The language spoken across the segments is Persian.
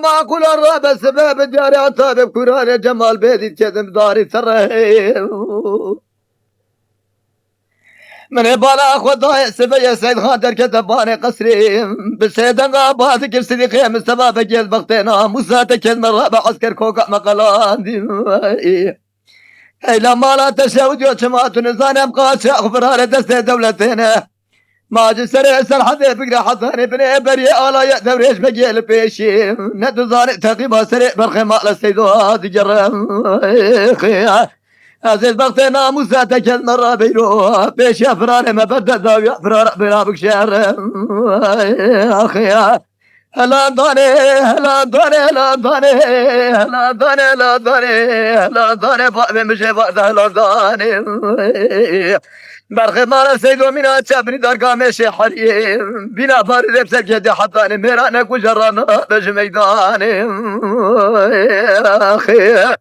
معقول الرابع سبب داري عطاب بكران جمال بيدي كذب داري ترهيب من بالا خداي سبي سيد خاطر كتباني قصري بسيد غابات كرسي خيم السباب جيل بختنا موسى تكل من رابع عسكر كوكا مقالان اي لما لا تشاود يو شمات نزان ابقى شاخ فرار دستي دولتين ما جسر سر حد فكرة حسن بن بري آلا يقدر ايش بجيل بيشي ندو زاني تقيبا سريع برخمال السيدوات جرم أزيز بختنا موسى تكل مرة بيروها بيش أفرار ما بدل ذاوي أفرار بنابك شهر أخي هلا داني هلا داني هلا داني هلا داني هلا داني هلا داني بابي مشي بعد هلا داني برخي مالا سيدو منا تشابني دارقا مشي حريم بنا بارد بسر جدي حطاني ميرانك وجرانا بج ميداني أخي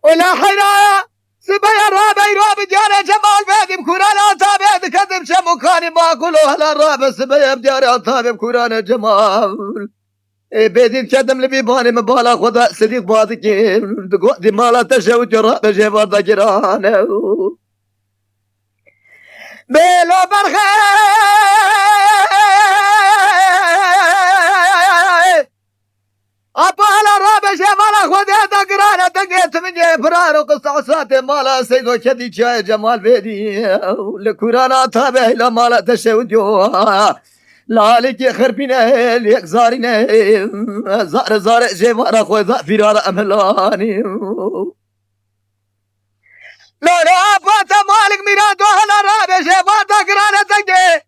ولا حنا سبيا الرابع يروب ديار جمال بيدي بكورانا تابع كذب شمو كاني ما اقولوا هلا الرابع سبيا بديار تابع بكورانا جمال بيدي كدم لبي باني مبالا خدا صديق بادكين دي مالا تشوت الرابع جيبار دا جيران بيلو برخي أبالا رابع شمالا خودي دقرانا دقيت من جيبران وقصة عصاتي مالا سيدو كدي شاي جمال بيدي لكورانا تابع إلا مالا تشوديو لالك خربينا ليك زارينا زار زار جيبارا خوي زافيرا أملاني لا لا أباتا مالك ميرادو هلا رابع شمال دقرانا دقيت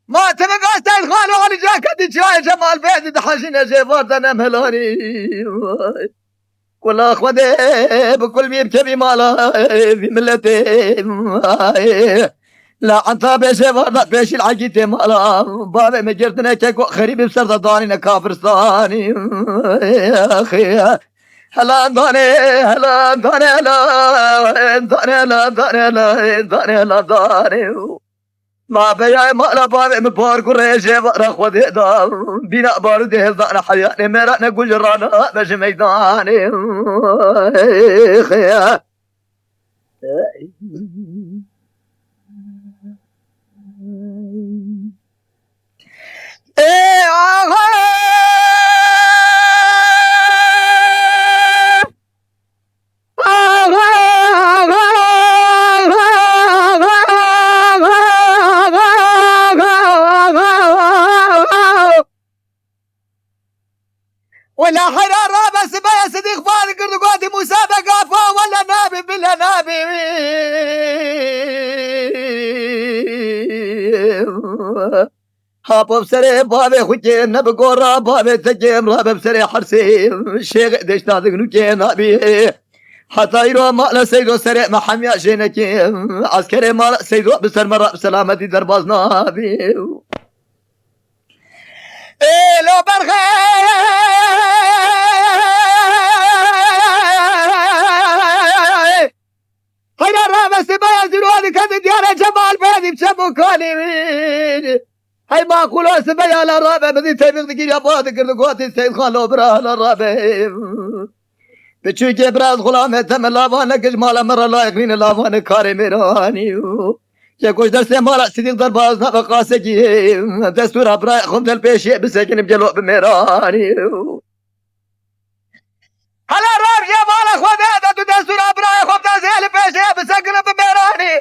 ما تبقى تدخل على جاكد شاي جمال بيدي دحشنا جيفارد انا مهلاني كل اخوتي بكل بيركبي مالا في ملتي لا عطاب جيفارد بيش العقيتي مالا بابا مجرتنا كيكو خريب بسرد داني كافرستاني اخي هلا داني هلا داني هلا داني هلا داني هلا داني هلا داني ما بيا ما لا بابي مبار قريش بقرا خذ دار بنا بارد هزانا حياني مرأنا قجرانا باش ميداني خيا ولا حرارة بس بيا صديق فاضي قردقاتي مسابقة فا ولا نابي بلا نابي هابو بسري بابي خوكين نبقورا بابي تجيم رابي بسري حرسي الشيخ ديش تاذق نوكين نابي حتى يرو مالا سيدو سري محمي عشينكي عسكري مالا سيدو بسر مرة بسلامتي درباز نابي ايه لو برخي هيا الرابع سبايا زيرواني كذي ديارة جمال بيدي بشبو كاني هاي ما أقولوا سبايا للرابع بدي تبيق دقيل يا بوادي قردقواتي سيد خالو براه للرابع بتشوكي براز غلامة تمن لافانا قجمالا مرة لا يقرين لافانا كاري ميراني يكوش درسي مالا صديق درباز نبقى سجي دستور براي خمت البيشي بسكن بجلو بميراني هلا راب يا مالا خودي دو دستور براي خمت البيشي بسكن بميراني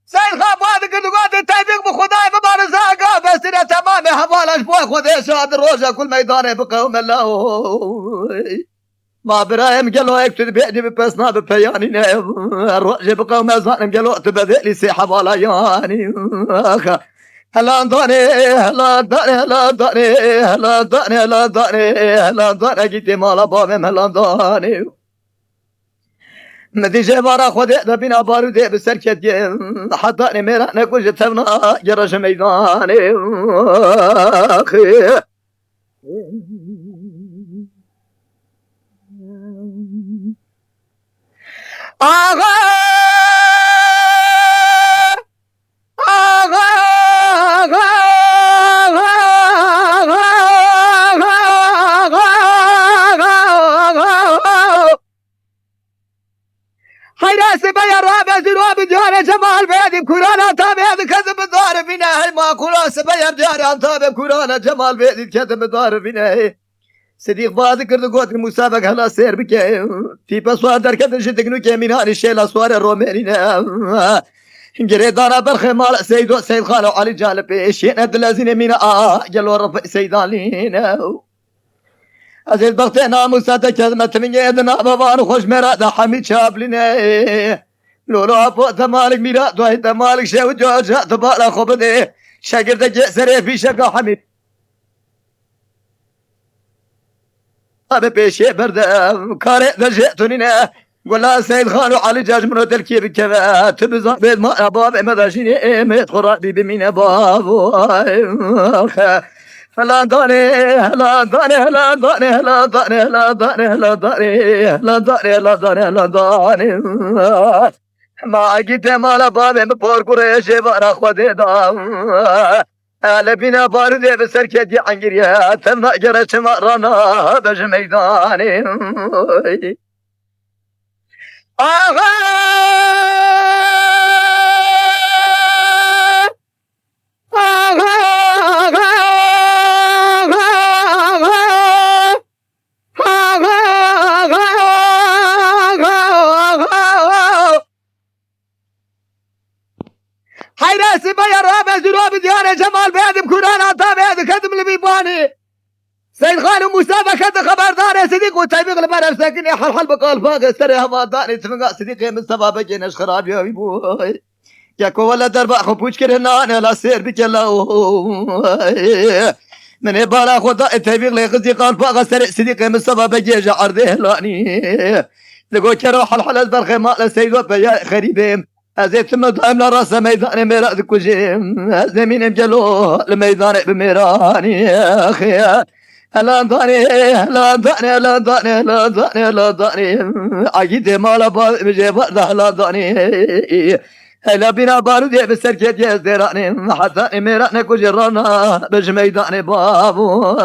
سيد خاب وادي قدقات التايبيق بخداي ببار زاقا بسنا تمامي حوالاش بوي خودي شاد الروجة كل ميداني بقوم الله ما برايم قالو اكتب بيدي ببسنا ببياني الرجل بقى مزانم قالو تبذلي سيحة بالا ياني هلا داني هلا داني هلا داني هلا داني هلا داني هلا داني جيتي مالا بابم هلا داني مدي جبارا خودي دبنا بارودي بسركت حطاني ميرانا كوش تبنا جرش ميداني اخي آغا آغا حيراس بيا رابع زروب ديار جمال بيدي كورانا تابع كذب الدار بناهي ما كوراس بيا ديار تابع كورانا جمال بيدي كذب الدار بناهي صديق بعض کرد قوت المسابقة هلا سير بك في بسوار در كذا جدك من هاني الشيء الأسوار الرومانينا جريدانا برخي مال سيد خالو علي جالب شيء ندلزين من جلو رب سيدالينا أزيد بغتنا مسادة كذمة من يدنا بابان خوش مرادة حميد شابلنا لولو أبو تمالك ميراد وهي تمالك شو جوجة تبالا خبدي شاكرد جسري في شكا حميد أبي بيشي بردم كاري دجيتونينا ولا سيد خالو علي جاج منو تركيب كذا تبزا بيد ما أباب مداشيني إيمت خرابي بمين أباب هلا داني هلا داني هلا داني هلا داني هلا داني هلا داني هلا داني هلا داني هلا داني ما أجيت مال باب مبور قريش بارا خودي دام على بنا باردي بسركتي عنقريا تم جرش مرانا بج ميداني آغا حيراس بيا رابع زروب ديار جمال بيدم كورانا تابع كتم البيباني سيد خالو مسابقة خبردار يا صديق وتابق لبرا ساكن يا حلحل بقال فاق سري هواداني تفقا صديقي من سبابة جيناش خراب يا بيبوي ياكو ولا دربا خبوش كرهنا انا لا سير بك الله من يبالا خدا تابق لي خزي قال فاق سري صديقي من سبابة جيجا عرضيه لاني لقو كرو حلحل البرخي مال سيد وبيا خريبين أزيت مدام لراس ميدان ميراد كوجيم زمين مجلو الميدان بميراني يا أخي هلا داني هلا داني هلا داني هلا داني هلا داني عقيد مال بجيب هلا داني هلا بنا بارود بسركت يا زيراني حتى ميران كوجرانا بج ميدان بابو